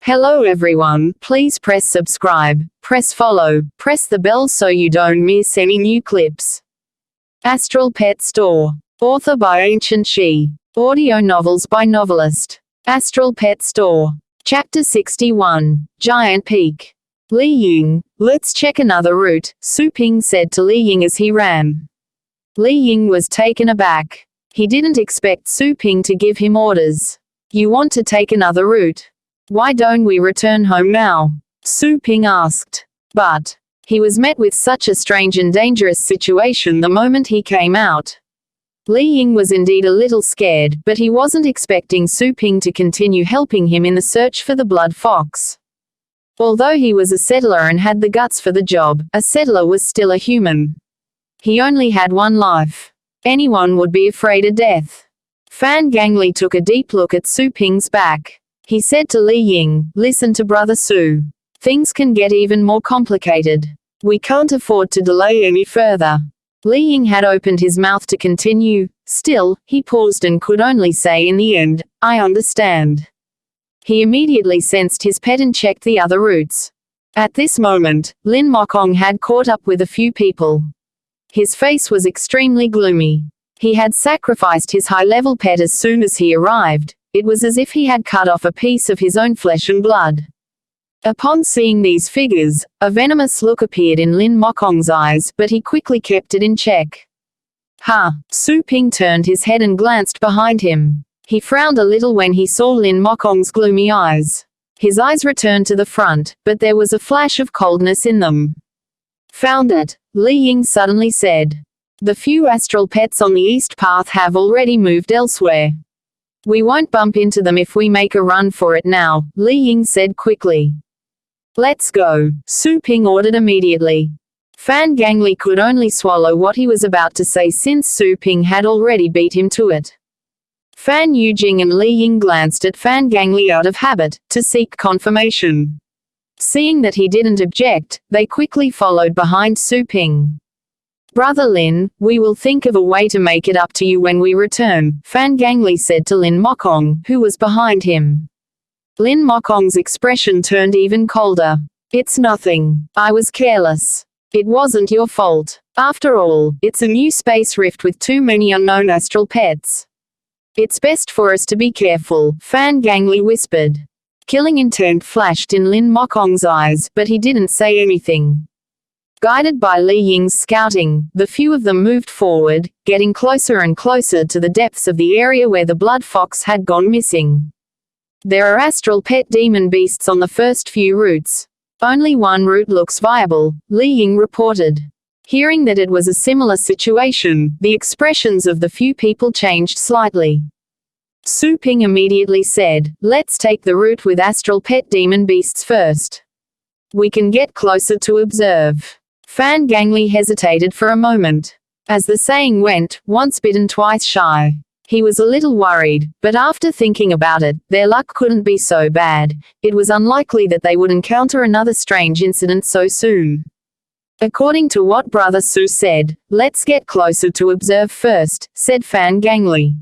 Hello everyone, please press subscribe, press follow, press the bell so you don't miss any new clips. Astral Pet Store. Author by Ancient She. Audio novels by Novelist. Astral Pet Store. Chapter 61. Giant Peak. Li Ying, let's check another route, Su Ping said to Li Ying as he ran. Li Ying was taken aback. He didn't expect Su Ping to give him orders. You want to take another route? Why don't we return home now? Su Ping asked. But he was met with such a strange and dangerous situation the moment he came out. Li Ying was indeed a little scared, but he wasn't expecting Su Ping to continue helping him in the search for the blood fox. Although he was a settler and had the guts for the job, a settler was still a human. He only had one life. Anyone would be afraid of death. Fan Gangli took a deep look at Su Ping's back. He said to Li Ying, listen to Brother Su. Things can get even more complicated. We can't afford to delay any further. Li Ying had opened his mouth to continue. Still, he paused and could only say in the end, I understand. He immediately sensed his pet and checked the other routes. At this moment, Lin Mokong had caught up with a few people. His face was extremely gloomy. He had sacrificed his high-level pet as soon as he arrived. It was as if he had cut off a piece of his own flesh and blood. Upon seeing these figures, a venomous look appeared in Lin Mokong's eyes, but he quickly kept it in check. Su Ping turned his head and glanced behind him. He frowned a little when he saw Lin Mokong's gloomy eyes. His eyes returned to the front, but there was a flash of coldness in them. Found it, Li Ying suddenly said. The few astral pets on the east path have already moved elsewhere. We won't bump into them if we make a run for it now, Li Ying said quickly. Let's go, Su Ping ordered immediately. Fan Gangli could only swallow what he was about to say since Su Ping had already beat him to it. Fan Yujing and Li Ying glanced at Fan Gangli out of habit, to seek confirmation. Seeing that he didn't object, they quickly followed behind Su Ping. Brother Lin, we will think of a way to make it up to you when we return, Fan Gangli said to Lin Mokong, who was behind him. Lin Mokong's expression turned even colder. It's nothing. I was careless. It wasn't your fault. After all, it's a new space rift with too many unknown astral pets. It's best for us to be careful, Fan Gangli whispered. Killing intent flashed in Lin Mokong's eyes, but he didn't say anything. Guided by Li Ying's scouting, the few of them moved forward, getting closer and closer to the depths of the area where the blood fox had gone missing. There are astral pet demon beasts on the first few routes. Only one route looks viable, Li Ying reported. Hearing that it was a similar situation, the expressions of the few people changed slightly. Su Ping immediately said, let's take the route with astral pet demon beasts first. We can get closer to observe. Fan Gangli hesitated for a moment. As the saying went, once bitten twice shy. He was a little worried, but after thinking about it, their luck couldn't be so bad. It was unlikely that they would encounter another strange incident so soon. According to what Brother Su said, let's get closer to observe first, said Fan Gangli.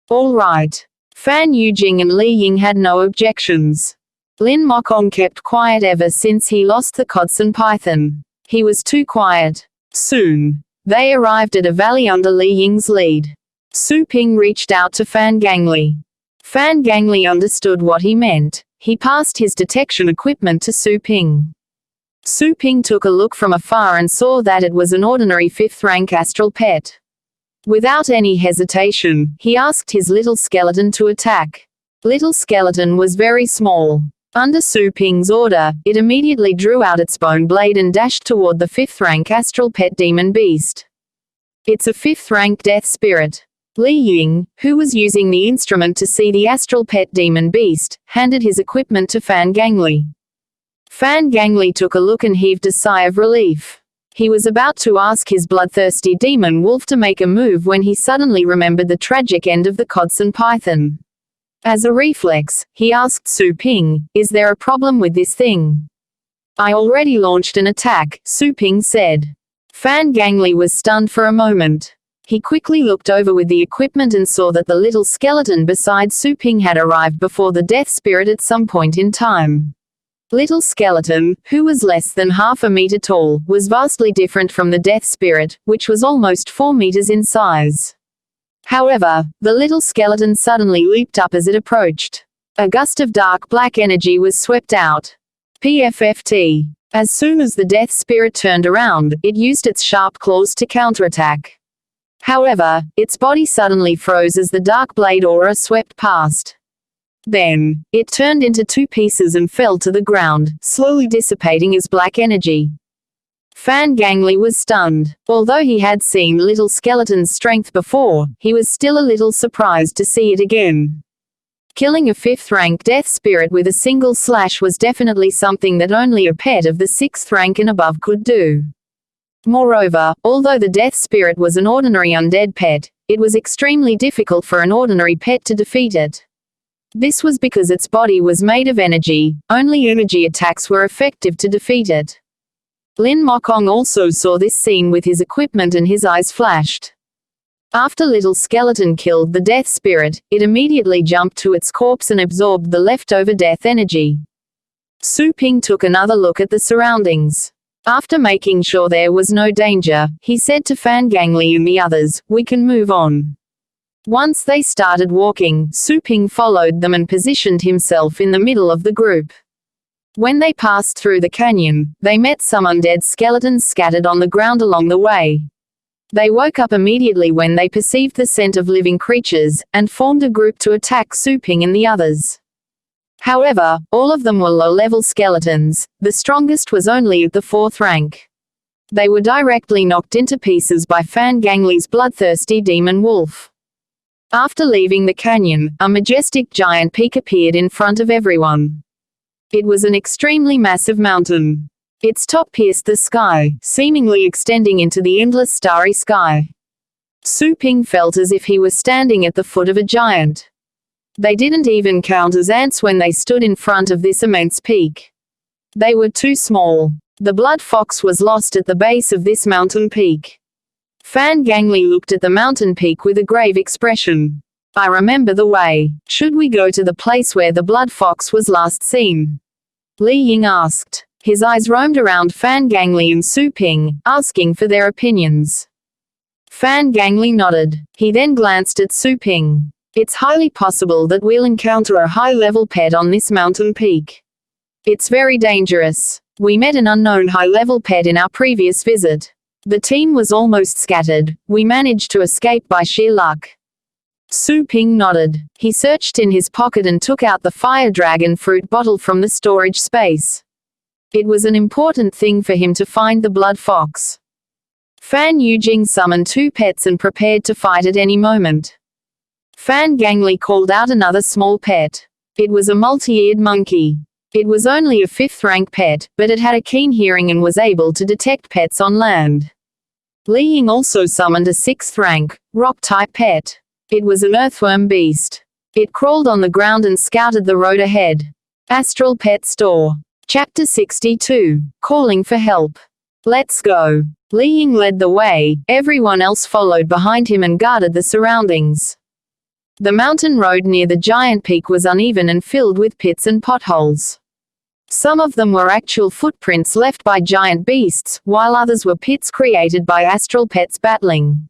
All right. Fan Yujing and Li Ying had no objections. Lin Mokong kept quiet ever since he lost the Codson python. He was too quiet. Soon, they arrived at a valley under Li Ying's lead. Su Ping reached out to Fan Gangli. Fan Gangli understood what he meant. He passed his detection equipment to Su Ping. Su Ping took a look from afar and saw that it was an ordinary 5th-rank astral pet. Without any hesitation, he asked his little skeleton to attack. Little skeleton was very small. Under Su Ping's order, it immediately drew out its bone blade and dashed toward the 5th-rank astral pet demon beast. It's a 5th-rank death spirit. Li Ying, who was using the instrument to see the astral pet demon beast, handed his equipment to Fan Gangli. Fan Gangli took a look and heaved a sigh of relief. He was about to ask his bloodthirsty demon wolf to make a move when he suddenly remembered the tragic end of the Codson python. As a reflex, he asked Su Ping, is there a problem with this thing? I already launched an attack, Su Ping said. Fan Gangli was stunned for a moment. He quickly looked over with the equipment and saw that the little skeleton beside Su Ping had arrived before the death spirit at some point in time. Little skeleton, who was less than half a meter tall, was vastly different from the death spirit, which was almost 4 meters in size. However, the little skeleton suddenly leaped up as it approached. A gust of dark black energy was swept out. PFFT. As soon as the death spirit turned around, it used its sharp claws to counterattack. However, its body suddenly froze as the dark blade aura swept past. Then, it turned into 2 pieces and fell to the ground, slowly dissipating as black energy. Fan Gangli was stunned. Although he had seen Little Skeleton's strength before, he was still a little surprised to see it again. Killing a 5th-rank death spirit with a single slash was definitely something that only a pet of the 6th rank and above could do. Moreover, although the death spirit was an ordinary undead pet, it was extremely difficult for an ordinary pet to defeat it. This was because its body was made of energy. Only energy attacks were effective to defeat it. Lin Mokong also saw this scene with his equipment and his eyes flashed. After Little Skeleton killed the death spirit, it immediately jumped to its corpse and absorbed the leftover death energy. Su Ping took another look at the surroundings. After making sure there was no danger, he said to Fan Gangli and the others, "We can move on." Once they started walking, Su Ping followed them and positioned himself in the middle of the group. When they passed through the canyon, they met some undead skeletons scattered on the ground along the way. They woke up immediately when they perceived the scent of living creatures, and formed a group to attack Su Ping and the others. However, all of them were low-level skeletons. The strongest was only at the 4th rank. They were directly knocked into pieces by Fan Gangli's bloodthirsty demon wolf. After leaving the canyon, a majestic giant peak appeared in front of everyone. It was an extremely massive mountain. Its top pierced the sky, seemingly extending into the endless starry sky. Su Ping felt as if he was standing at the foot of a giant. They didn't even count as ants when they stood in front of this immense peak. They were too small. The blood fox was lost at the base of this mountain peak. Fan Gangli looked at the mountain peak with a grave expression. "I remember the way. Should we go to the place where the blood fox was last seen?" Li Ying asked. His eyes roamed around Fan Gangli and Su Ping, asking for their opinions. Fan Gangli nodded. He then glanced at Su Ping. "It's highly possible that we'll encounter a high-level pet on this mountain peak. It's very dangerous. We met an unknown high-level pet in our previous visit. The team was almost scattered. We managed to escape by sheer luck." Su Ping nodded. He searched in his pocket and took out the fire dragon fruit bottle from the storage space. It was an important thing for him to find the blood fox. Fan Yujing summoned 2 pets and prepared to fight at any moment. Fan Gangli called out another small pet. It was a multi-eared monkey. It was only a 5th-rank pet, but it had a keen hearing and was able to detect pets on land. Li Ying also summoned a 6th-rank, rock-type pet. It was an earthworm beast. It crawled on the ground and scouted the road ahead. Astral Pet Store. Chapter 62. Calling for help. Let's go. Li Ying led the way, everyone else followed behind him and guarded the surroundings. The mountain road near the giant peak was uneven and filled with pits and potholes. Some of them were actual footprints left by giant beasts, while others were pits created by astral pets battling.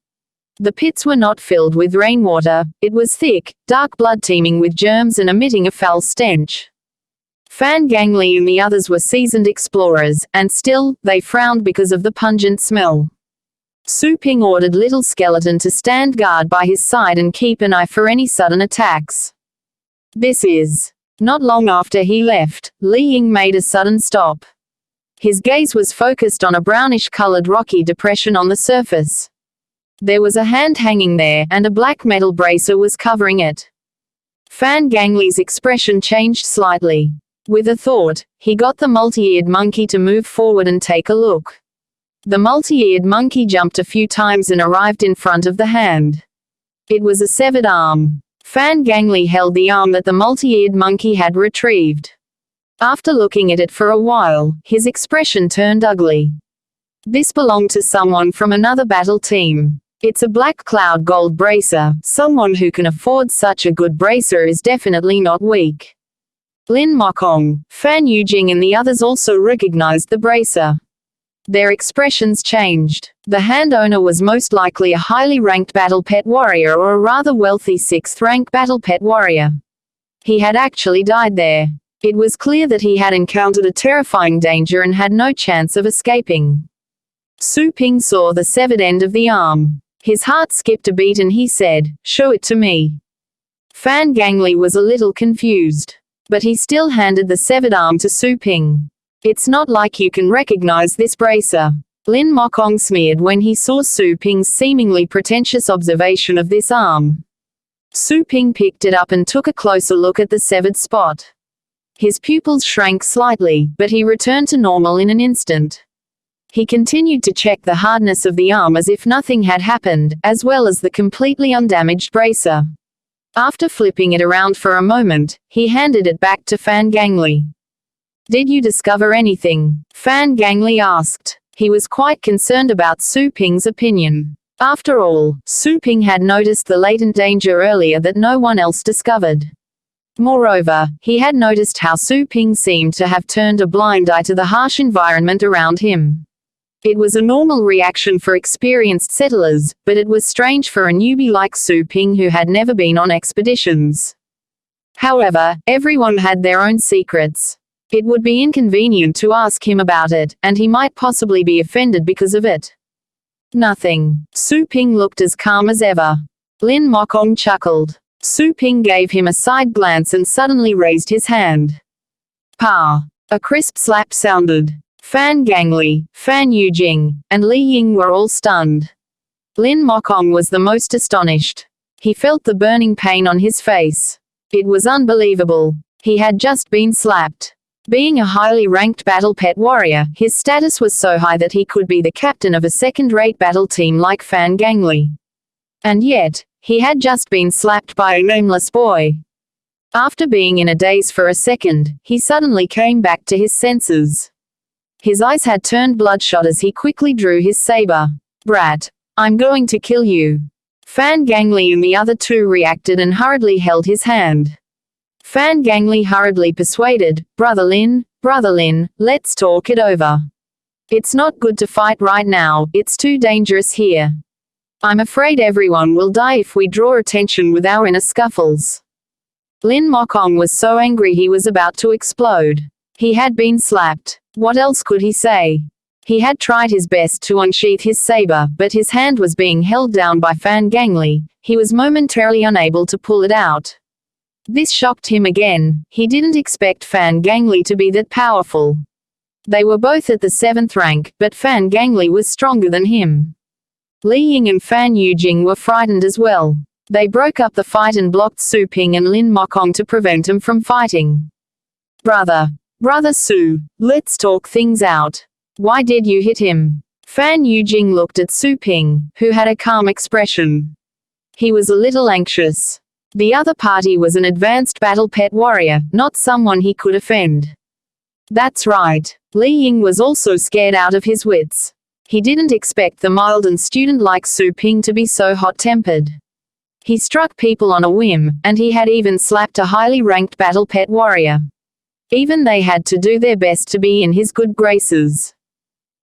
The pits were not filled with rainwater. It was thick, dark blood teeming with germs and emitting a foul stench. Fan Gangli and the others were seasoned explorers, and still, they frowned because of the pungent smell. Su Ping ordered Little Skeleton to stand guard by his side and keep an eye for any sudden attacks. Not long after he left, Li Ying made a sudden stop. His gaze was focused on a brownish-colored rocky depression on the surface. There was a hand hanging there, and a black metal bracer was covering it. Fan Gangli's expression changed slightly. With a thought, he got the multi-eared monkey to move forward and take a look. The multi-eared monkey jumped a few times and arrived in front of the hand. It was a severed arm. Fan Gangli held the arm that the multi-eared monkey had retrieved. After looking at it for a while, his expression turned ugly. This belonged to someone from another battle team. It's a black cloud gold bracer. Someone who can afford such a good bracer is definitely not weak. Lin Mokong, Fan Yujing and the others also recognized the bracer. Their expressions changed. The hand owner was most likely a highly ranked battle pet warrior or a rather wealthy 6th rank battle pet warrior. He had actually died there. It was clear that he had encountered a terrifying danger and had no chance of escaping. Su Ping saw the severed end of the arm. His heart skipped a beat and he said, "Show it to me." Fan Gangli was a little confused. But he still handed the severed arm to Su Ping. "It's not like you can recognize this bracer." Lin Mokong sneered when he saw Su Ping's seemingly pretentious observation of this arm. Su Ping picked it up and took a closer look at the severed spot. His pupils shrank slightly, but he returned to normal in an instant. He continued to check the hardness of the arm as if nothing had happened, as well as the completely undamaged bracer. After flipping it around for a moment, he handed it back to Fan Gangli. "Did you discover anything?" Fan Gangli asked. He was quite concerned about Su Ping's opinion. After all, Su Ping had noticed the latent danger earlier that no one else discovered. Moreover, he had noticed how Su Ping seemed to have turned a blind eye to the harsh environment around him. It was a normal reaction for experienced settlers, but it was strange for a newbie like Su Ping who had never been on expeditions. However, everyone had their own secrets. It would be inconvenient to ask him about it, and he might possibly be offended because of it. "Nothing." Su Ping looked as calm as ever. Lin Mokong chuckled. Su Ping gave him a side glance and suddenly raised his hand. "Pa!" A crisp slap sounded. Fan Gangli, Fan Yujing, and Li Ying were all stunned. Lin Mokong was the most astonished. He felt the burning pain on his face. It was unbelievable. He had just been slapped. Being a highly ranked battle pet warrior, his status was so high that he could be the captain of a second-rate battle team like Fan Gangli. And yet, he had just been slapped by a nameless boy. After being in a daze for a second, he suddenly came back to his senses. His eyes had turned bloodshot as he quickly drew his saber. "Brat! I'm going to kill you." Fan Gangli and the other two reacted and hurriedly held his hand. Fan Gangli hurriedly persuaded, Brother Lin, let's talk it over. It's not good to fight right now, it's too dangerous here. I'm afraid everyone will die if we draw attention with our inner scuffles." Lin Mokong was so angry he was about to explode. He had been slapped. What else could he say? He had tried his best to unsheath his saber, but his hand was being held down by Fan Gangli. He was momentarily unable to pull it out. This shocked him again. He didn't expect Fan Gangli to be that powerful. They were both at the 7th rank, but Fan Gangli was stronger than him. Li Ying and Fan Yujing were frightened as well. They broke up the fight and blocked Su Ping and Lin Mokong to prevent them from fighting. Brother Su, let's talk things out. Why did you hit him?" Fan Yujing looked at Su Ping, who had a calm expression. He was a little anxious. The other party was an advanced battle pet warrior, not someone he could offend. That's right. Li Ying was also scared out of his wits. He didn't expect the mild and student-like Su Ping to be so hot-tempered. He struck people on a whim, and he had even slapped a highly ranked battle pet warrior. Even they had to do their best to be in his good graces.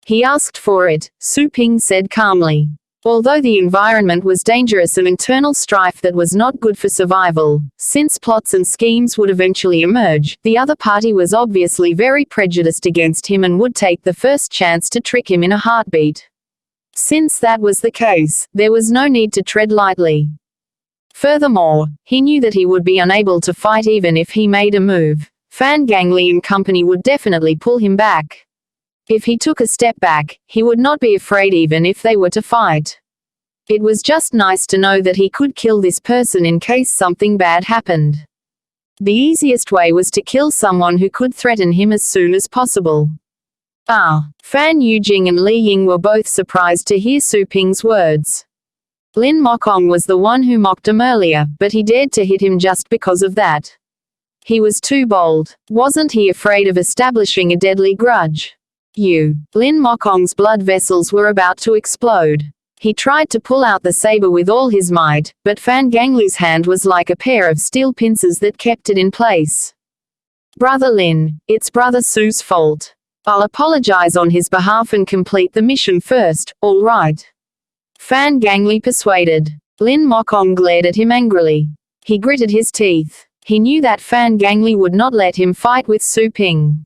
"He asked for it," Su Ping said calmly. Although the environment was dangerous and internal strife that was not good for survival, since plots and schemes would eventually emerge, the other party was obviously very prejudiced against him and would take the first chance to trick him in a heartbeat. Since that was the case, there was no need to tread lightly. Furthermore, he knew that he would be unable to fight even if he made a move. Fan Gangli and company would definitely pull him back. If he took a step back, he would not be afraid even if they were to fight. It was just nice to know that he could kill this person in case something bad happened. The easiest way was to kill someone who could threaten him as soon as possible. Fan Yujing and Li Ying were both surprised to hear Su Ping's words. Lin Mokong was the one who mocked him earlier, but he dared to hit him just because of that. He was too bold. Wasn't he afraid of establishing a deadly grudge? Lin Mokong's blood vessels were about to explode. He tried to pull out the saber with all his might, but Fan Gangli's hand was like a pair of steel pincers that kept it in place. Brother Lin, it's Brother Su's fault. I'll apologize on his behalf and complete the mission first, all right? Fan Gangli persuaded. Lin Mokong glared at him angrily. He gritted his teeth. He knew that Fan Gangli would not let him fight with Su Ping.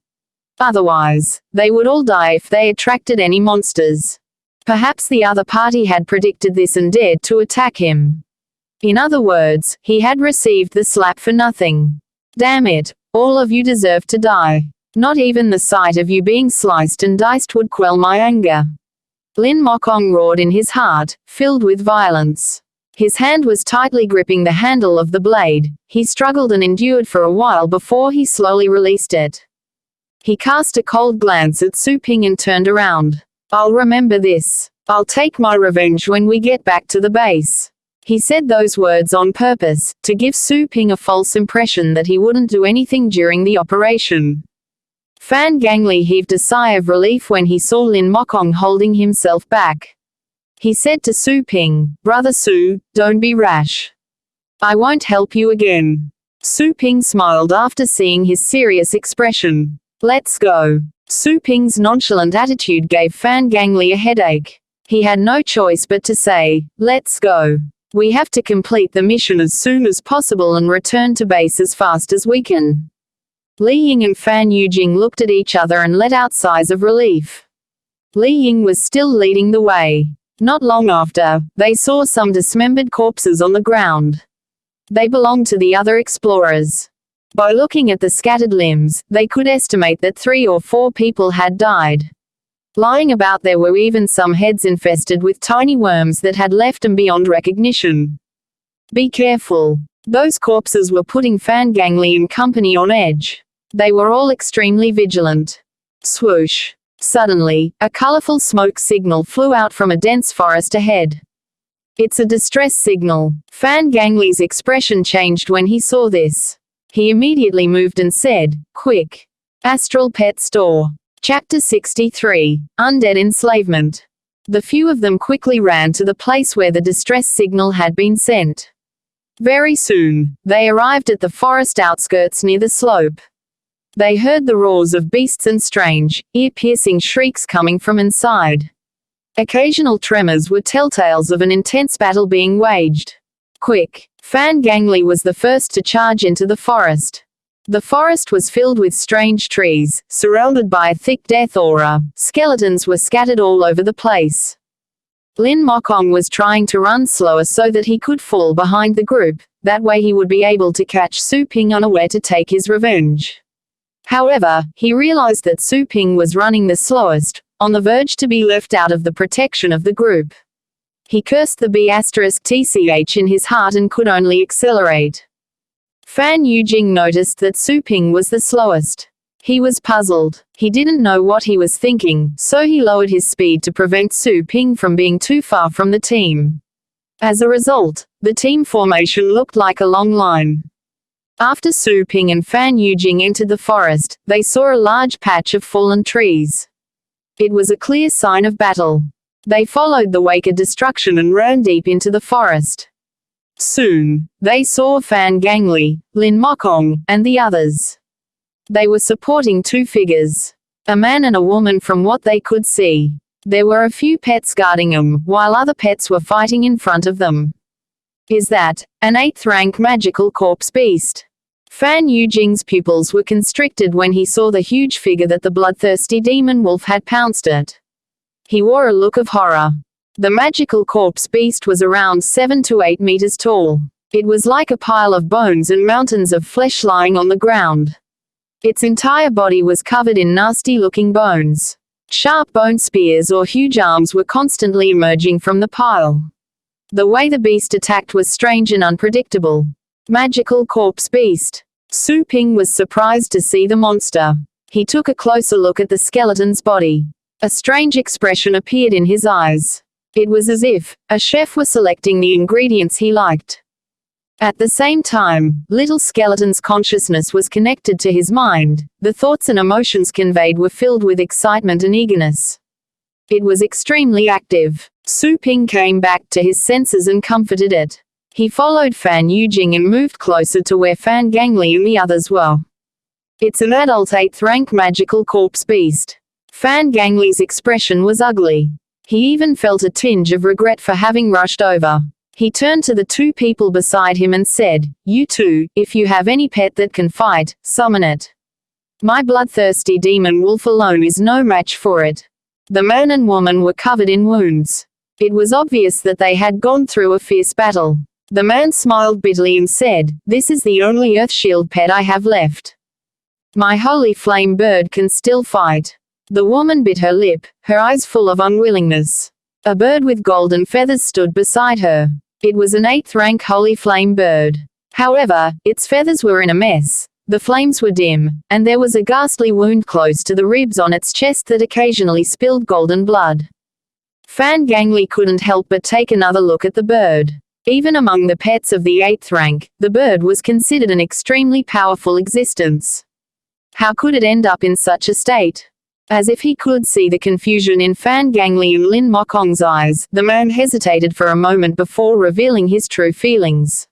Otherwise, they would all die if they attracted any monsters. Perhaps the other party had predicted this and dared to attack him. In other words, he had received the slap for nothing. Damn it, all of you deserve to die. Not even the sight of you being sliced and diced would quell my anger. Lin Mokong roared in his heart, filled with violence. His hand was tightly gripping the handle of the blade. He struggled and endured for a while before he slowly released it. He cast a cold glance at Su Ping and turned around. I'll remember this. I'll take my revenge when we get back to the base. He said those words on purpose, to give Su Ping a false impression that he wouldn't do anything during the operation. Fan Gangli heaved a sigh of relief when he saw Lin Mokong holding himself back. He said to Su Ping, Brother Su, don't be rash. I won't help you again. Su Ping smiled after seeing his serious expression. Let's go. Su Ping's nonchalant attitude gave Fan Gangli a headache. He had no choice but to say, let's go. We have to complete the mission as soon as possible and return to base as fast as we can. Li Ying and Fan Yujing looked at each other and let out sighs of relief. Li Ying was still leading the way. Not long after, they saw some dismembered corpses on the ground. They belonged to the other explorers. By looking at the scattered limbs, they could estimate that 3 or 4 people had died. Lying about there were even some heads infested with tiny worms that had left them beyond recognition. Be careful. Those corpses were putting Fan Gangli and company on edge. They were all extremely vigilant. Swoosh. Suddenly, a colorful smoke signal flew out from a dense forest ahead. It's a distress signal. Fan Gangli's expression changed when he saw this. He immediately moved and said, quick. Astral Pet Store. Chapter 63. Undead Enslavement. The few of them quickly ran to the place where the distress signal had been sent. Very soon, they arrived at the forest outskirts near the slope. They heard the roars of beasts and strange, ear-piercing shrieks coming from inside. Occasional tremors were telltales of an intense battle being waged. Quick. Fan Gangli was the first to charge into the forest. The forest was filled with strange trees, surrounded by a thick death aura. Skeletons were scattered all over the place. Lin Mokong was trying to run slower so that he could fall behind the group, that way he would be able to catch Su Ping unaware to take his revenge. However, he realized that Su Ping was running the slowest, on the verge to be left out of the protection of the group. He cursed the B*TCH in his heart and could only accelerate. Fan Yujing noticed that Su Ping was the slowest. He was puzzled. He didn't know what he was thinking, so he lowered his speed to prevent Su Ping from being too far from the team. As a result, the team formation looked like a long line. After Su Ping and Fan Yujing entered the forest, they saw a large patch of fallen trees. It was a clear sign of battle. They followed the wake of destruction and ran deep into the forest. Soon, they saw Fan Gangli, Lin Mokong, and the others. They were supporting 2 figures. A man and a woman from what they could see. There were a few pets guarding them, while other pets were fighting in front of them. Is that an 8th rank magical corpse beast? Fan Yujing's pupils were constricted when he saw the huge figure that the bloodthirsty demon wolf had pounced at. He wore a look of horror. The magical corpse beast was around 7 to 8 meters tall. It was like a pile of bones and mountains of flesh lying on the ground. Its entire body was covered in nasty-looking bones. Sharp bone spears or huge arms were constantly emerging from the pile. The way the beast attacked was strange and unpredictable. Magical corpse beast. Su Ping was surprised to see the monster. He took a closer look at the skeleton's body. A strange expression appeared in his eyes. It was as if a chef were selecting the ingredients he liked. At the same time, little skeleton's consciousness was connected to his mind. The thoughts and emotions conveyed were filled with excitement and eagerness. It was extremely active. Su Ping came back to his senses and comforted it. He followed Fan Yujing and moved closer to where Fan Gangli and the others were. It's an adult 8th rank magical corpse beast. Fan Gangli's expression was ugly. He even felt a tinge of regret for having rushed over. He turned to the two people beside him and said, "You two, if you have any pet that can fight, summon it. My bloodthirsty demon wolf alone is no match for it." The man and woman were covered in wounds. It was obvious that they had gone through a fierce battle. The man smiled bitterly and said, "This is the only Earth Shield pet I have left. My holy flame bird can still fight." The woman bit her lip, her eyes full of unwillingness. A bird with golden feathers stood beside her. It was an 8th rank holy flame bird. However, its feathers were in a mess. The flames were dim, and there was a ghastly wound close to the ribs on its chest that occasionally spilled golden blood. Fan Gangli couldn't help but take another look at the bird. Even among the pets of the 8th rank, the bird was considered an extremely powerful existence. How could it end up in such a state? As if he could see the confusion in Fan Gangli and Lin Mokong's eyes, the man hesitated for a moment before revealing his true feelings.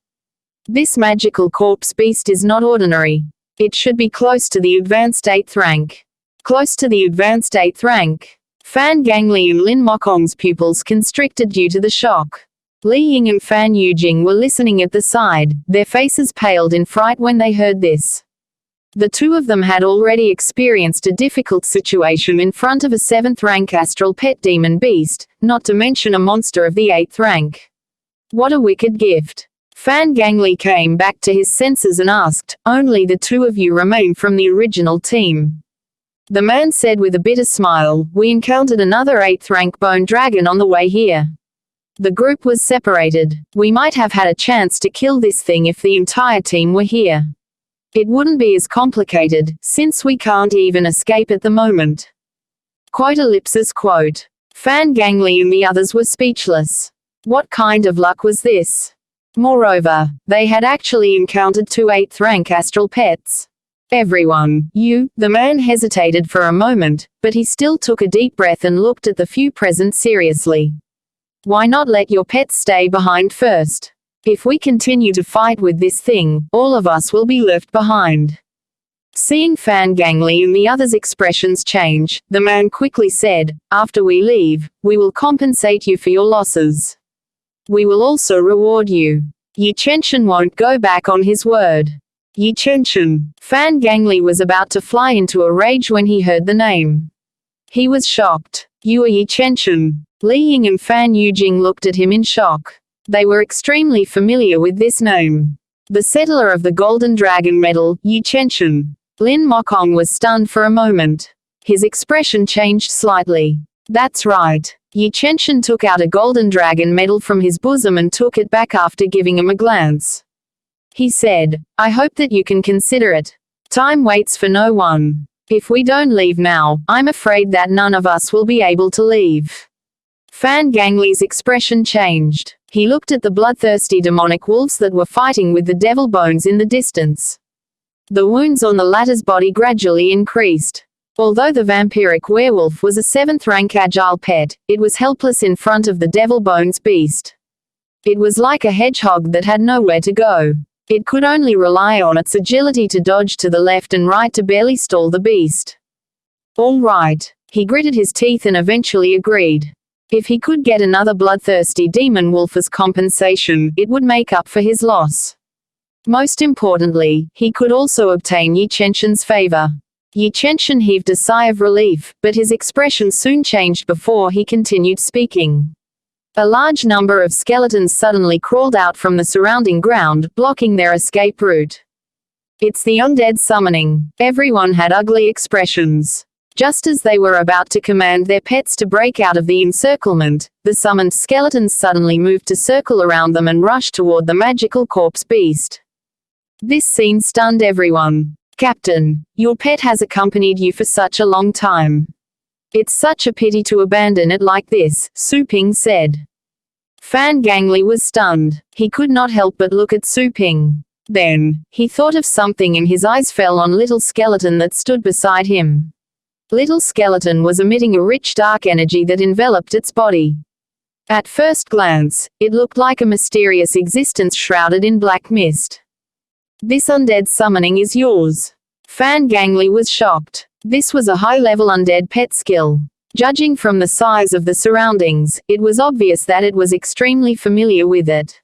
This magical corpse beast is not ordinary. It should be close to the advanced 8th rank. Close to the advanced 8th rank. Fan Gangli and Lin Mokong's pupils constricted due to the shock. Li Ying and Fan Yujing were listening at the side, their faces paled in fright when they heard this. The two of them had already experienced a difficult situation in front of a 7th rank astral pet demon beast, not to mention a monster of the 8th rank. What a wicked gift. Fan Gangli came back to his senses and asked, "Only the two of you remain from the original team?" The man said with a bitter smile, "We encountered another 8th rank bone dragon on the way here. The group was separated. We might have had a chance to kill this thing if the entire team were here. It wouldn't be as complicated, since we can't even escape at the moment." Quote ellipsis quote. Fan Gangli and the others were speechless. What kind of luck was this? Moreover, they had actually encountered two 8th rank astral pets. "Everyone, the man hesitated for a moment, but he still took a deep breath and looked at the few present seriously. "Why not let your pets stay behind first? If we continue to fight with this thing, all of us will be left behind." Seeing Fan Gangli and the others' expressions change, the man quickly said, "After we leave, we will compensate you for your losses. We will also reward you." Yi Chenshin won't go back on his word. Yi Chenshin. Fan Gangli was about to fly into a rage when he heard the name. He was shocked. "You are Yi Chenshin." Li Ying and Fan Yujing looked at him in shock. They were extremely familiar with this name. The settler of the Golden Dragon Medal, Yi Chenshin. Lin Mokong was stunned for a moment. His expression changed slightly. "That's right." Yi Chenshin took out a Golden Dragon Medal from his bosom and took it back after giving him a glance. He said, "I hope that you can consider it. Time waits for no one. If we don't leave now, I'm afraid that none of us will be able to leave." Fan Gangli's expression changed. He looked at the bloodthirsty demonic wolves that were fighting with the devil bones in the distance. The wounds on the latter's body gradually increased. Although the vampiric werewolf was a 7th rank agile pet, it was helpless in front of the devil bones beast. It was like a hedgehog that had nowhere to go. It could only rely on its agility to dodge to the left and right to barely stall the beast. "All right." He gritted his teeth and eventually agreed. If he could get another bloodthirsty demon wolf as compensation, it would make up for his loss. Most importantly, he could also obtain Yi Chenshin's favor. Yi Chenshin heaved a sigh of relief, but his expression soon changed before he continued speaking. A large number of skeletons suddenly crawled out from the surrounding ground, blocking their escape route. "It's the undead summoning." Everyone had ugly expressions. Just as they were about to command their pets to break out of the encirclement, the summoned skeletons suddenly moved to circle around them and rush toward the magical corpse beast. This scene stunned everyone. "Captain, your pet has accompanied you for such a long time. It's such a pity to abandon it like this," Su Ping said. Fan Gangli was stunned. He could not help but look at Su Ping. Then, he thought of something and his eyes fell on Little Skeleton that stood beside him. Little Skeleton was emitting a rich dark energy that enveloped its body. At first glance, it looked like a mysterious existence shrouded in black mist. "This undead summoning is yours." Fan Gangli was shocked. This was a high-level undead pet skill. Judging from the size of the surroundings, it was obvious that it was extremely familiar with it.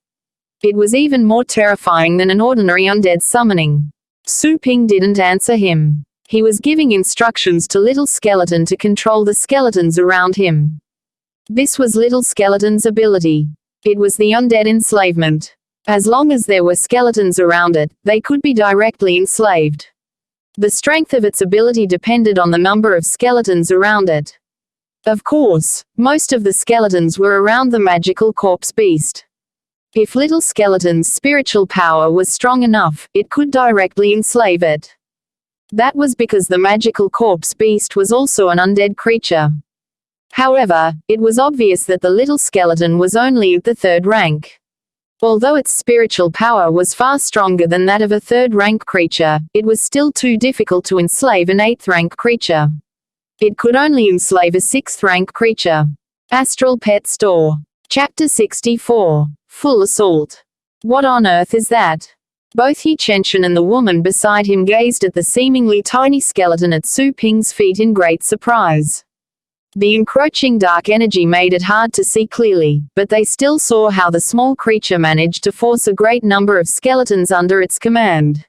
It was even more terrifying than an ordinary undead summoning. Su Ping didn't answer him. He was giving instructions to Little Skeleton to control the skeletons around him. This was Little Skeleton's ability. It was the undead enslavement. As long as there were skeletons around it, they could be directly enslaved. The strength of its ability depended on the number of skeletons around it. Of course, most of the skeletons were around the magical corpse beast. If Little Skeleton's spiritual power was strong enough, it could directly enslave it. That was because the magical corpse beast was also an undead creature. However, it was obvious that the little skeleton was only at the 3rd rank. Although its spiritual power was far stronger than that of a 3rd-rank creature, it was still too difficult to enslave an 8th-rank creature. It could only enslave a 6th-rank creature. Astral Pet Store. Chapter 64. Full Assault. What on earth is that? Both Yi Chenshin and the woman beside him gazed at the seemingly tiny skeleton at Su Ping's feet in great surprise. The encroaching dark energy made it hard to see clearly, but they still saw how the small creature managed to force a great number of skeletons under its command.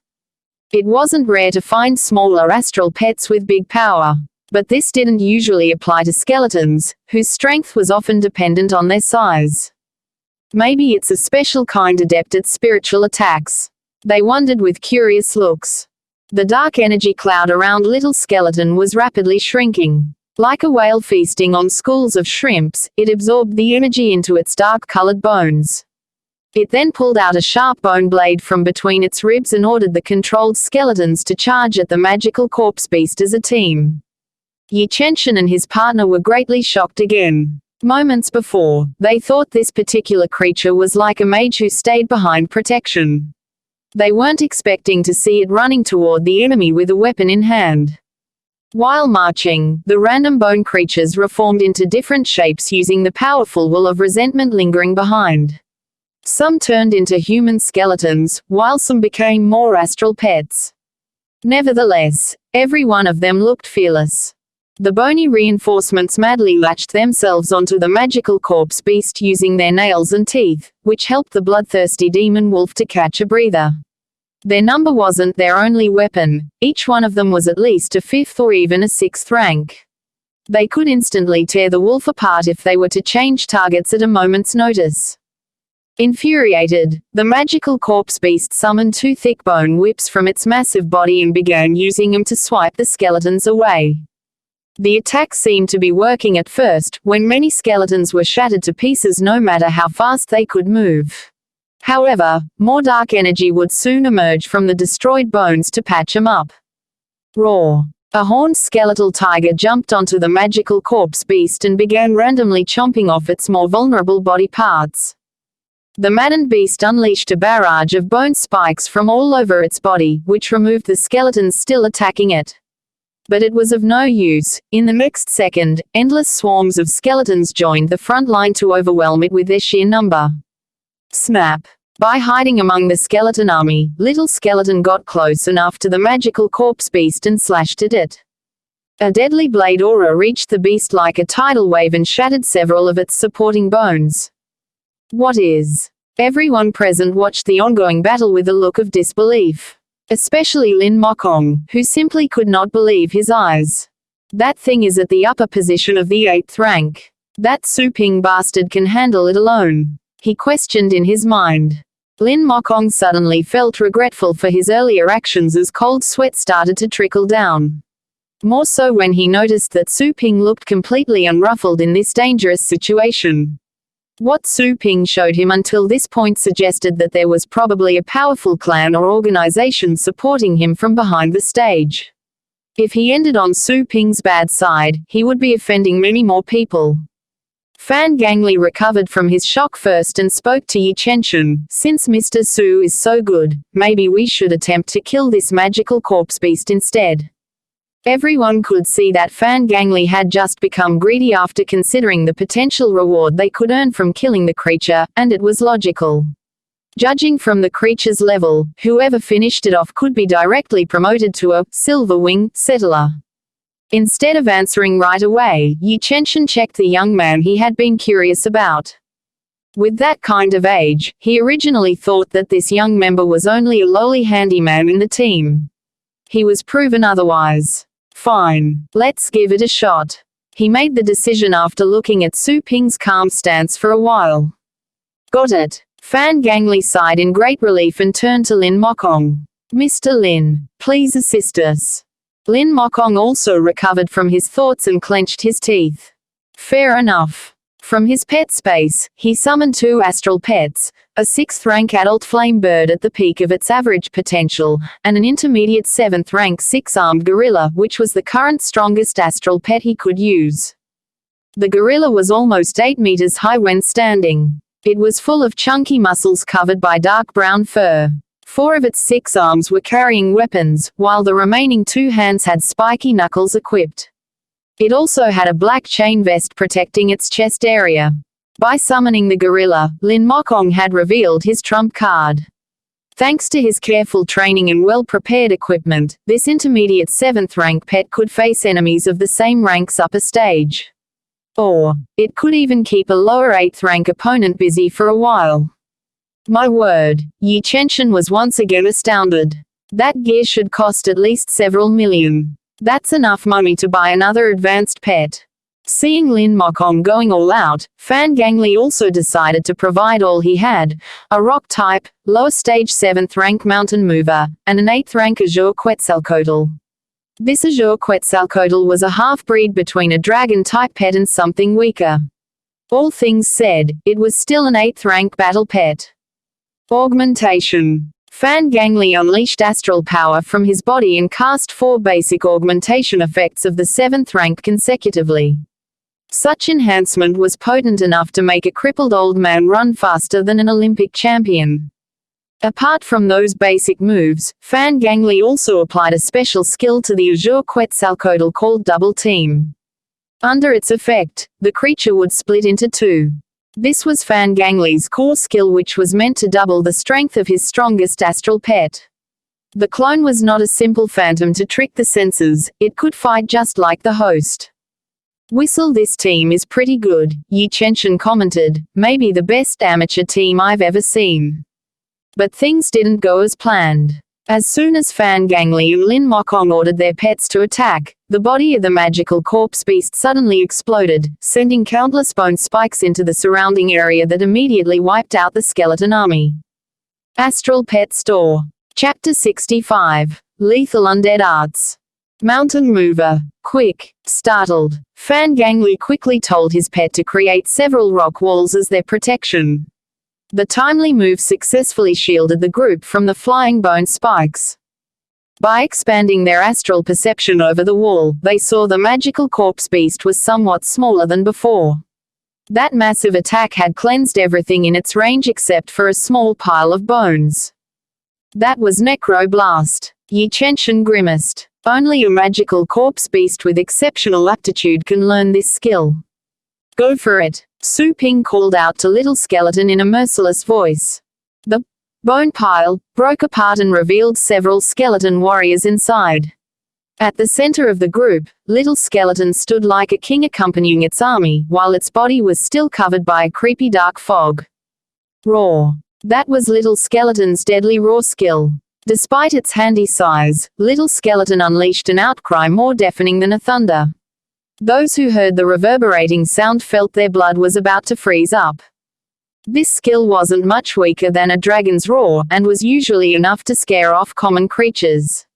It wasn't rare to find smaller astral pets with big power, but this didn't usually apply to skeletons, whose strength was often dependent on their size. Maybe it's a special kind adept at spiritual attacks. They wondered with curious looks. The dark energy cloud around Little Skeleton was rapidly shrinking. Like a whale feasting on schools of shrimps, it absorbed the energy into its dark-colored bones. It then pulled out a sharp bone blade from between its ribs and ordered the controlled skeletons to charge at the magical corpse beast as a team. Yi Chenshin and his partner were greatly shocked again. Moments before, they thought this particular creature was like a mage who stayed behind protection. They weren't expecting to see it running toward the enemy with a weapon in hand. While marching, the random bone creatures reformed into different shapes using the powerful will of resentment lingering behind. Some turned into human skeletons, while some became more astral pets. Nevertheless, every one of them looked fearless. The bony reinforcements madly latched themselves onto the magical corpse beast using their nails and teeth, which helped the bloodthirsty demon wolf to catch a breather. Their number wasn't their only weapon. Each one of them was at least a 5th or even a 6th rank. They could instantly tear the wolf apart if they were to change targets at a moment's notice. Infuriated, the magical corpse beast summoned 2 thick bone whips from its massive body and began using them to swipe the skeletons away. The attack seemed to be working at first, when many skeletons were shattered to pieces no matter how fast they could move. However, more dark energy would soon emerge from the destroyed bones to patch them up. Roar. A horned skeletal tiger jumped onto the magical corpse beast and began randomly chomping off its more vulnerable body parts. The maddened beast unleashed a barrage of bone spikes from all over its body, which removed the skeletons still attacking it. But it was of no use. In the next second, endless swarms of skeletons joined the front line to overwhelm it with their sheer number. Snap. By hiding among the skeleton army, Little Skeleton got close enough to the magical corpse beast and slashed at it. A deadly blade aura reached the beast like a tidal wave and shattered several of its supporting bones. What is? Everyone present watched the ongoing battle with a look of disbelief. Especially Lin Mokong, who simply could not believe his eyes. That thing is at the upper position of the 8th rank. That Su Ping bastard can handle it alone. He questioned in his mind. Lin Mokong suddenly felt regretful for his earlier actions as cold sweat started to trickle down. More so when he noticed that Su Ping looked completely unruffled in this dangerous situation. What Su Ping showed him until this point suggested that there was probably a powerful clan or organization supporting him from behind the stage. If he ended on Su Ping's bad side, he would be offending many more people. Fan Gangli recovered from his shock first and spoke to Yi Chenshin. Since Mr. Su is so good, maybe we should attempt to kill this magical corpse beast instead. Everyone could see that Fan Gangli had just become greedy after considering the potential reward they could earn from killing the creature, and it was logical. Judging from the creature's level, whoever finished it off could be directly promoted to a silver wing settler. Instead of answering right away, Yi Chenshin checked the young man he had been curious about. With that kind of age, he originally thought that this young member was only a lowly handyman in the team. He was proven otherwise. Fine, let's give it a shot. He made the decision after looking at Su Ping's calm stance for a while. Got it. Fan Gangli sighed in great relief and turned to Lin Mokong. Mr. Lin, please assist us. Lin Mokong also recovered from his thoughts and clenched his teeth. Fair enough. From his pet space, he summoned 2 astral pets, a 6th-rank adult flame bird at the peak of its average potential, and an intermediate 7th-rank 6-armed gorilla, which was the current strongest astral pet he could use. The gorilla was almost 8 meters high when standing. It was full of chunky muscles covered by dark brown fur. 4 of its 6 arms were carrying weapons, while the remaining 2 hands had spiky knuckles equipped. It also had a black chain vest protecting its chest area. By summoning the gorilla, Lin Mokong had revealed his trump card. Thanks to his careful training and well-prepared equipment, this intermediate 7th-rank pet could face enemies of the same rank's upper stage. Or, it could even keep a lower 8th-rank opponent busy for a while. My word, Yi Chenshin was once again astounded. That gear should cost at least several million. That's enough money to buy another advanced pet. Seeing Lin Mokong going all out, Fan Gangli also decided to provide all he had, a rock-type, lower stage 7th-rank mountain mover, and an 8th-rank azure Quetzalcoatl. This azure Quetzalcoatl was a half-breed between a dragon-type pet and something weaker. All things said, it was still an 8th-rank battle pet. Augmentation. Fan Gangli unleashed astral power from his body and cast 4 basic augmentation effects of the 7th rank consecutively. Such enhancement was potent enough to make a crippled old man run faster than an Olympic champion. Apart from those basic moves, Fan Gangli also applied a special skill to the azure Quetzalcoatl called Double Team. Under its effect, the creature would split into 2. This was Fan Gangli's core skill, which was meant to double the strength of his strongest astral pet. The clone was not a simple phantom to trick the senses, it could fight just like the host. Whistle, this team is pretty good, Yi Chenshin commented, maybe the best amateur team I've ever seen. But things didn't go as planned. As soon as Fan Gangli and Lin Mokong ordered their pets to attack, the body of the magical corpse beast suddenly exploded, sending countless bone spikes into the surrounding area that immediately wiped out the skeleton army. Astral Pet Store. Chapter 65. Lethal Undead Arts. Mountain Mover. Quick. Startled, Fan Gangli quickly told his pet to create several rock walls as their protection. The timely move successfully shielded the group from the flying bone spikes. By expanding their astral perception over the wall, they saw the magical corpse beast was somewhat smaller than before. That massive attack had cleansed everything in its range except for a small pile of bones. That was Necro Blast. Yi Chenshin grimaced. Only a magical corpse beast with exceptional aptitude can learn this skill. Go for it, Su Ping called out to Little Skeleton in a merciless voice. The bone pile broke apart and revealed several skeleton warriors inside. At the center of the group, Little Skeleton stood like a king accompanying its army, while its body was still covered by a creepy dark fog. Roar. That was Little Skeleton's deadly roar skill. Despite its handy size, Little Skeleton unleashed an outcry more deafening than a thunder. Those who heard the reverberating sound felt their blood was about to freeze up. This skill wasn't much weaker than a dragon's roar, and was usually enough to scare off common creatures.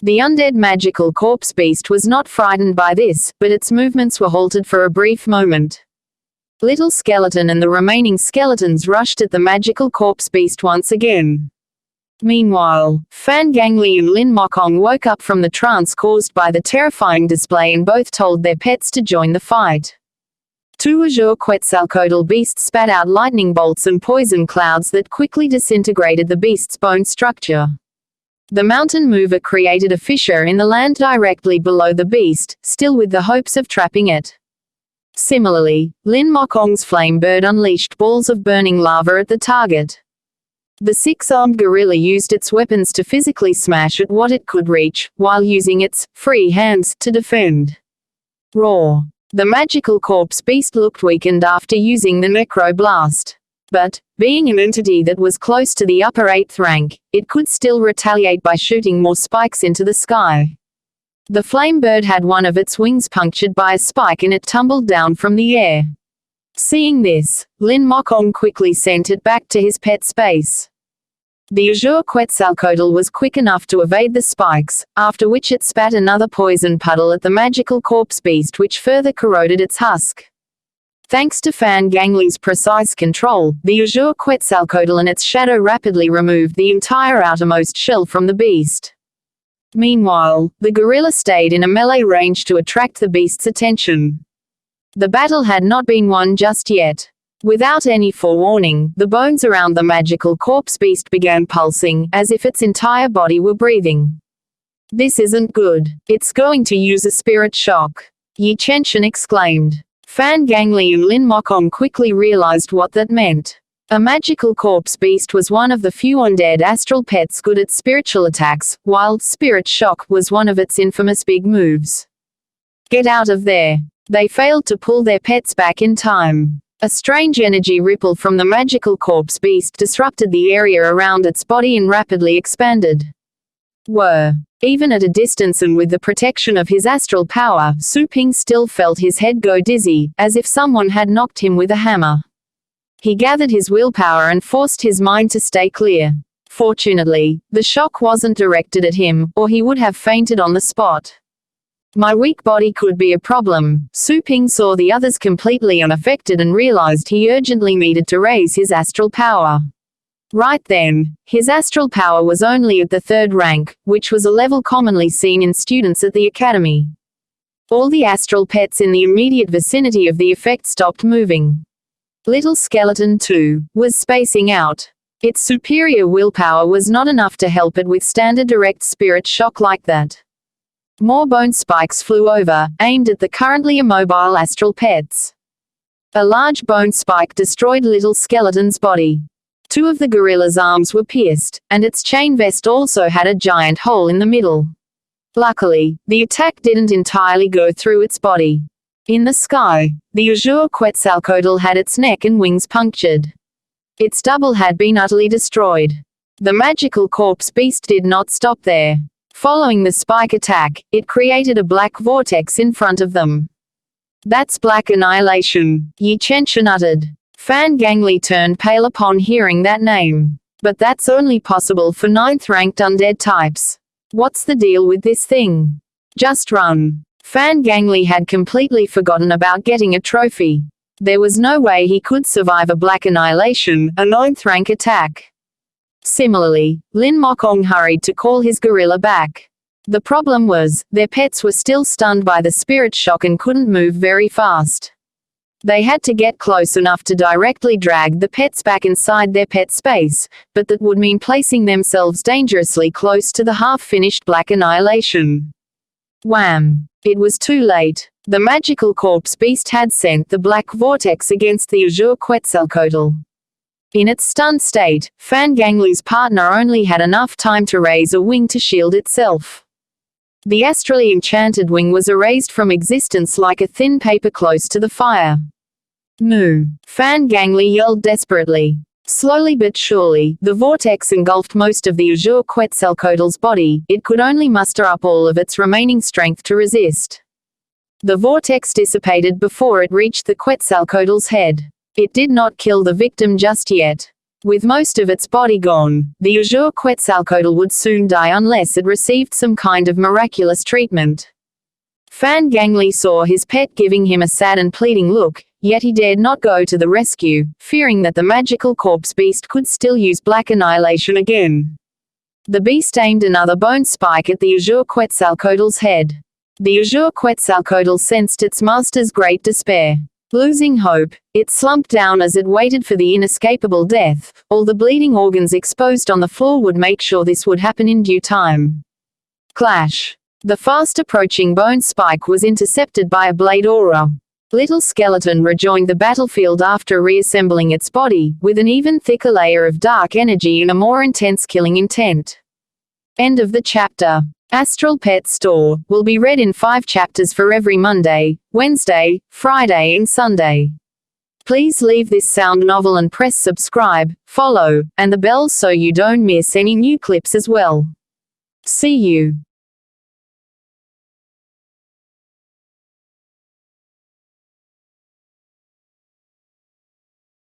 The undead magical corpse beast was not frightened by this, but its movements were halted for a brief moment. Little Skeleton and the remaining skeletons rushed at the magical corpse beast once again. Meanwhile, Fan Gangli and Lin Mokong woke up from the trance caused by the terrifying display and both told their pets to join the fight. 2 azure Quetzalcoatl beasts spat out lightning bolts and poison clouds that quickly disintegrated the beast's bone structure. The mountain mover created a fissure in the land directly below the beast, still with the hopes of trapping it. Similarly, Lin Mokong's flame bird unleashed balls of burning lava at the target. The six-armed gorilla used its weapons to physically smash at what it could reach, while using its free hands to defend. Roar. The magical corpse beast looked weakened after using the necro blast. But, being an entity that was close to the upper 8th rank, it could still retaliate by shooting more spikes into the sky. The flame bird had one of its wings punctured by a spike and it tumbled down from the air. Seeing this, Lin Mokong quickly sent it back to his pet space. The azure Quetzalcoatl was quick enough to evade the spikes, after which it spat another poison puddle at the magical corpse beast, which further corroded its husk. Thanks to Fan Gangli's precise control, the azure Quetzalcoatl and its shadow rapidly removed the entire outermost shell from the beast. Meanwhile, the gorilla stayed in a melee range to attract the beast's attention. The battle had not been won just yet. Without any forewarning, the bones around the magical corpse beast began pulsing, as if its entire body were breathing. "This isn't good. It's going to use a spirit shock," Yi Chenshin exclaimed. Fan Gangli and Lin Mokong quickly realized what that meant. A magical corpse beast was one of the few undead astral pets good at spiritual attacks, while spirit shock was one of its infamous big moves. "Get out of there." They failed to pull their pets back in time. A strange energy ripple from the magical corpse beast disrupted the area around its body and rapidly expanded. Even at a distance and with the protection of his astral power, Su Ping still felt his head go dizzy, as if someone had knocked him with a hammer. He gathered his willpower and forced his mind to stay clear. Fortunately, the shock wasn't directed at him, or he would have fainted on the spot. My weak body could be a problem. Su Ping saw the others completely unaffected and realized he urgently needed to raise his astral power. Right then, his astral power was only at the 3rd rank, which was a level commonly seen in students at the academy. All the astral pets in the immediate vicinity of the effect stopped moving. Little Skeleton, too, was spacing out. Its superior willpower was not enough to help it withstand a direct spirit shock like that. More bone spikes flew over, aimed at the currently immobile astral pets. A large bone spike destroyed Little Skeleton's body. 2 of the gorilla's arms were pierced, and its chain vest also had a giant hole in the middle. Luckily, the attack didn't entirely go through its body. In the sky, the azure Quetzalcoatl had its neck and wings punctured. Its double had been utterly destroyed. The magical corpse beast did not stop there. Following the spike attack, it created a black vortex in front of them. "That's black annihilation," Yi Chenshin uttered. Fan Gangli turned pale upon hearing that name. "But that's only possible for 9th-ranked undead types. What's the deal with this thing? Just run." Fan Gangli had completely forgotten about getting a trophy. There was no way he could survive a black annihilation, a 9th-rank attack. Similarly, Lin Mokong hurried to call his gorilla back. The problem was, their pets were still stunned by the spirit shock and couldn't move very fast. They had to get close enough to directly drag the pets back inside their pet space, but that would mean placing themselves dangerously close to the half-finished black annihilation. Wham! It was too late. The magical corpse beast had sent the black vortex against the azure Quetzalcoatl. In its stunned state, Fan Gangli's partner only had enough time to raise a wing to shield itself. The astrally enchanted wing was erased from existence like a thin paper close to the fire. "Moo!" Fan Gangli yelled desperately. Slowly but surely, the vortex engulfed most of the azure Quetzalcoatl's body. It could only muster up all of its remaining strength to resist. The vortex dissipated before it reached the Quetzalcoatl's head. It did not kill the victim just yet. With most of its body gone, the azure Quetzalcoatl would soon die unless it received some kind of miraculous treatment. Fan Gangli saw his pet giving him a sad and pleading look, yet he dared not go to the rescue, fearing that the magical corpse beast could still use black annihilation again. The beast aimed another bone spike at the azure Quetzalcoatl's head. The azure Quetzalcoatl sensed its master's great despair. Losing hope, it slumped down as it waited for the inescapable death. All the bleeding organs exposed on the floor would make sure this would happen in due time. Clash. The fast approaching bone spike was intercepted by a blade aura. Little skeleton rejoined the battlefield after reassembling its body, with an even thicker layer of dark energy and a more intense killing intent. End of the chapter. Astral Pets Store will be read in 5 chapters for every Monday, Wednesday, Friday and Sunday. Please leave this sound novel and press subscribe, follow, and the bell so you don't miss any new clips as well. See you.